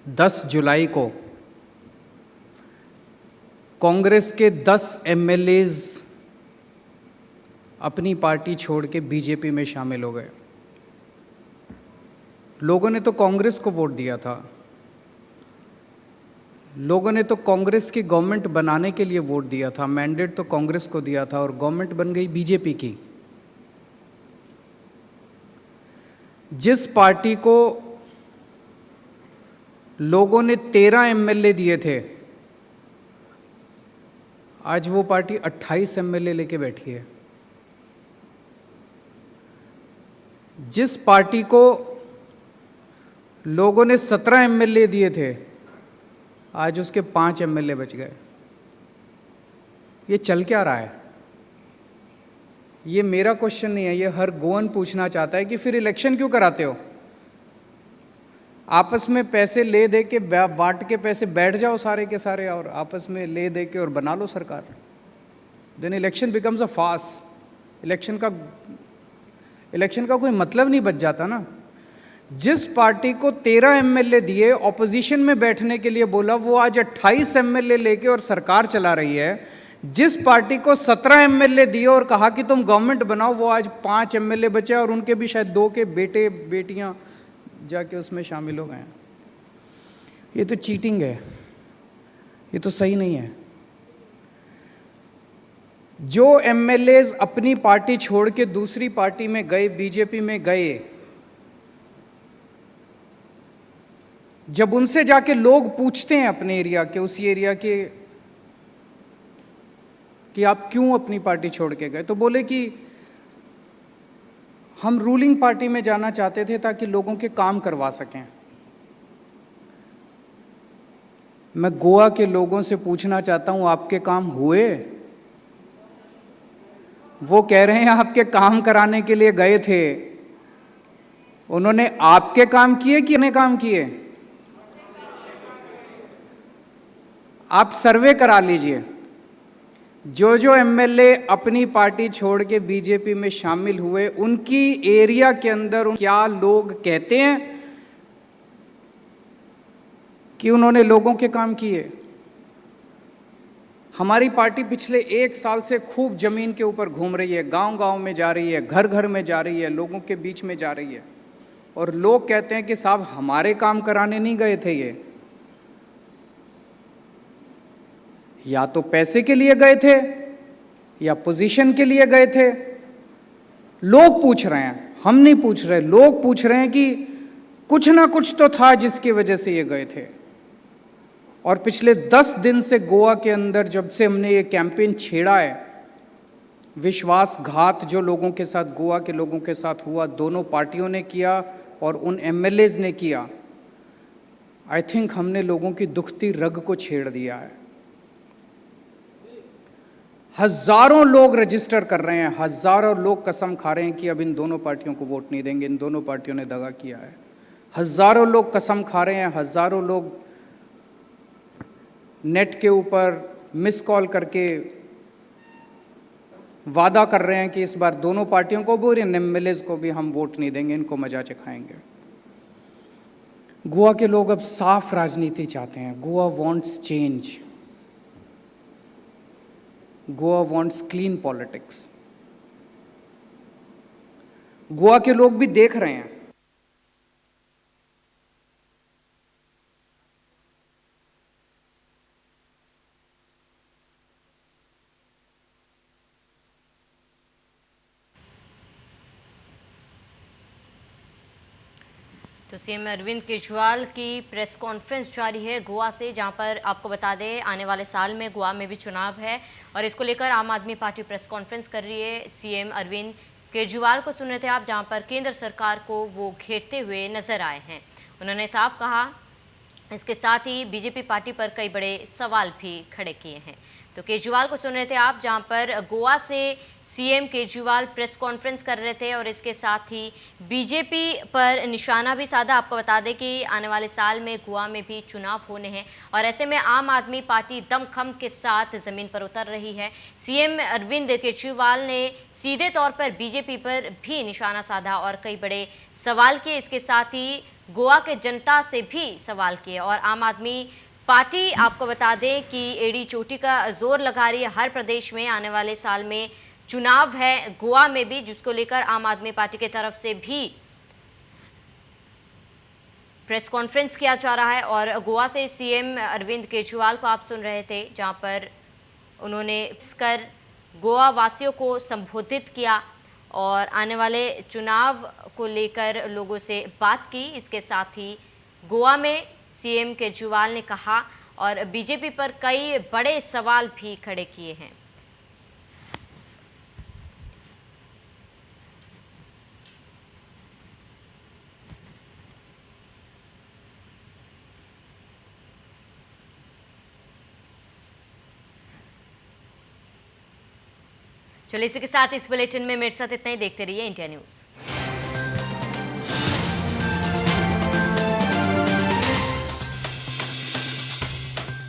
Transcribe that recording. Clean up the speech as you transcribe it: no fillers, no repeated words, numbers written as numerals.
10 जुलाई को कांग्रेस के 10 एमएलएज अपनी पार्टी छोड़ के बीजेपी में शामिल हो गए। लोगों ने तो कांग्रेस को वोट दिया था, लोगों ने तो कांग्रेस की गवर्नमेंट बनाने के लिए वोट दिया था, मैंडेट तो कांग्रेस को दिया था और गवर्नमेंट बन गई बीजेपी की। जिस पार्टी को लोगों ने 13 एमएलए दिए थे, आज वो पार्टी 28 एमएलए लेके बैठी है। जिस पार्टी को लोगों ने 17 एमएलए दिए थे, आज उसके 5 एमएलए बच गए। ये चल क्या रहा है? ये मेरा क्वेश्चन नहीं है, ये हर गोवन पूछना चाहता है कि फिर इलेक्शन क्यों कराते हो? आपस में पैसे ले दे के बांट के पैसे बैठ जाओ सारे के सारे और आपस में ले दे के और बना लो सरकार। Then election becomes a farce. Election का कोई मतलब नहीं बच जाता ना। जिस पार्टी को 13 एमएलए दिए, ऑपोजिशन में बैठने के लिए बोला, वो आज 28 एमएलए लेके और सरकार चला रही है। जिस पार्टी को 17 एमएलए दिए और कहा कि तुम गवर्नमेंट बनाओ, वो आज 5 एमएलए बचे और उनके भी शायद 2 के बेटे बेटियां जाके उसमें शामिल हो गए हैं। ये तो चीटिंग है, ये तो सही नहीं है। जो एमएलएज अपनी पार्टी छोड़ के दूसरी पार्टी में गए, बीजेपी में गए, जब उनसे जाके लोग पूछते हैं अपने एरिया के, उसी एरिया के, कि आप क्यों अपनी पार्टी छोड़ के गए, तो बोले कि हम रूलिंग पार्टी में जाना चाहते थे ताकि लोगों के काम करवा सकें। मैं गोवा के लोगों से पूछना चाहता हूं, आपके काम हुए? वो कह रहे हैं आपके काम कराने के लिए गए थे। उन्होंने आपके काम किए कि अपने काम किए? आप सर्वे करा लीजिए। जो एमएलए अपनी पार्टी छोड़ के बीजेपी में शामिल हुए, उनकी एरिया के अंदर क्या लोग कहते हैं कि उन्होंने लोगों के काम किए? हमारी पार्टी पिछले 1 साल से खूब जमीन के ऊपर घूम रही है, गांव-गांव में जा रही है, घर घर में जा रही है, लोगों के बीच में जा रही है, और लोग कहते हैं कि साहब हमारे काम कराने नहीं गए थे, ये या तो पैसे के लिए गए थे या पोजीशन के लिए गए थे। लोग पूछ रहे हैं, हम नहीं पूछ रहे। लोग पूछ रहे हैं कि कुछ ना कुछ तो था जिसकी वजह से ये गए थे। और पिछले 10 दिन से गोवा के अंदर, जब से हमने ये कैंपेन छेड़ा है, विश्वासघात जो लोगों के साथ, गोवा के लोगों के साथ हुआ, दोनों पार्टियों ने किया और उन एमएलएज ने किया। आई थिंक हमने लोगों की दुखती रग को छेड़ दिया है। हजारों लोग रजिस्टर कर रहे हैं, हजारों लोग कसम खा रहे हैं कि अब इन दोनों पार्टियों को वोट नहीं देंगे, इन दोनों पार्टियों ने दगा किया है। हजारों लोग कसम खा रहे हैं, हजारों लोग नेट के ऊपर मिस कॉल करके वादा कर रहे हैं कि इस बार दोनों पार्टियों को भी और इन एमएलएज को भी हम वोट नहीं देंगे, इनको मजा चखाएंगे। गोवा के लोग अब साफ राजनीति चाहते हैं। Goa wants change. Goa wants clean politics. Goa के लोग भी देख रहे हैं। तो सीएम अरविंद केजरीवाल की प्रेस कॉन्फ्रेंस जारी है गोवा से, जहां पर आपको बता दें आने वाले साल में गोवा में भी चुनाव है और इसको लेकर आम आदमी पार्टी प्रेस कॉन्फ्रेंस कर रही है। सीएम अरविंद केजरीवाल को सुन रहे थे आप, जहां पर केंद्र सरकार को वो घेरते हुए नजर आए हैं। उन्होंने साफ कहा, इसके साथ ही बीजेपी पार्टी पर कई बड़े सवाल भी खड़े किए हैं। तो केजरीवाल को सुन रहे थे आप, जहां पर गोवा से सीएम केजरीवाल प्रेस कॉन्फ्रेंस कर रहे थे और इसके साथ ही बीजेपी पर निशाना भी साधा। आपको बता दें कि आने वाले साल में गोवा में भी चुनाव होने हैं और ऐसे में आम आदमी पार्टी दमखम के साथ ज़मीन पर उतर रही है। सीएम अरविंद केजरीवाल ने सीधे तौर पर बीजेपी पर भी निशाना साधा और कई बड़े सवाल किए। इसके साथ ही गोवा के जनता से भी सवाल किए। और आम आदमी पार्टी आपको बता दें कि एड़ी चोटी का जोर लगा रही है। हर प्रदेश में आने वाले साल में चुनाव है, गोवा में भी, जिसको लेकर आम आदमी पार्टी की तरफ से भी प्रेस कॉन्फ्रेंस किया जा रहा है। और गोवा से सीएम अरविंद केजरीवाल को आप सुन रहे थे, जहां पर उन्होंने कर गोवा वासियों को संबोधित किया और आने वाले चुनाव को लेकर लोगों से बात की। इसके साथ ही गोवा में सीएम केजरीवाल ने कहा और बीजेपी पर कई बड़े सवाल भी खड़े किए हैं। चलिए, इसी के साथ इस बुलेटिन में मेरे साथ इतना ही। देखते रहिए इंडिया न्यूज़।